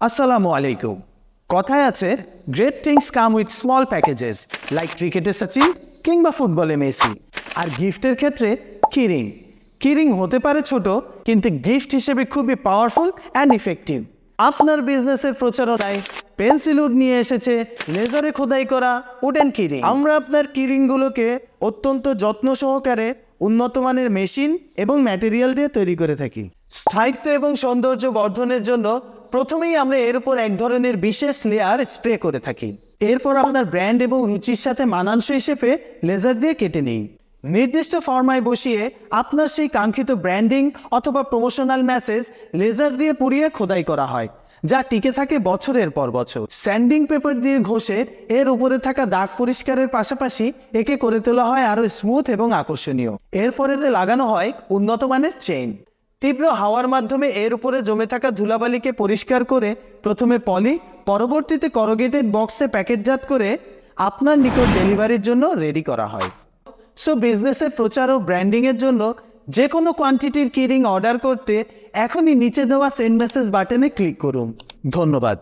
আসসালামু আলাইকুম। কথায় আছে great things come with small packages, like ক্রিকেটে সচিন কিংবা ফুটবলে মেসি। আর গিফটের ক্ষেত্রে কিরিং কিরিং হতে পারে ছোট, কিন্তু গিফট হিসেবে খুবই পাওয়ারফুল অ্যান্ড ইফেক্টিভ। আপনার বিজনেসের প্রচারণায় পেন্সিল উড নিয়ে এসেছে লেজারে খোদাই করা উডেন কিরিং। আমরা আপনার কিরিংগুলোকে অত্যন্ত যত্ন সহকারে উন্নত মানের মেশিন এবং ম্যাটেরিয়াল দিয়ে তৈরি করে থাকি। স্থায়িত্ব এবং সৌন্দর্য বর্ধনের জন্য প্রথমেই আমরা এর উপর এক ধরনের বিশেষ লেয়ার স্প্রে করে থাকি। এরপর আপনার ব্র্যান্ড এবং রুচির সাথে মানানসই হিসেবে লেজার দিয়ে কেটে নিই। নির্দিষ্ট ফর্মায় বসিয়ে আপনার সেই কাঙ্ক্ষিত ব্র্যান্ডিং অথবা প্রমোশনাল মেসেজ লেজার দিয়ে পুড়িয়ে খোদাই করা হয়, যা টিকে থাকে বছরের পর বছর। স্যান্ডিং পেপার দিয়ে ঘষে এর উপরে থাকা দাগ পরিষ্কারের পাশাপাশি একে করে তোলা হয় আরো স্মুথ এবং আকর্ষণীয়। এরপরে লাগানো হয় উন্নত মানের চেইন। তীব্র হাওয়ার মাধ্যমে এর উপরে জমে থাকা ধুলাবালিকে পরিষ্কার করে প্রথমে পলি, পরবর্তীতে করোগেটেড বক্সে প্যাকেটজাত করে আপনার নিকট ডেলিভারির জন্য রেডি করা হয়। সো বিজনেসের প্রচার ও ব্র্যান্ডিংয়ের জন্য যে কোনো কোয়ান্টিটির কিরিং অর্ডার করতে এখনই নিচে দেওয়া সেন্ড মেসেজ বাটনে ক্লিক করুন। ধন্যবাদ।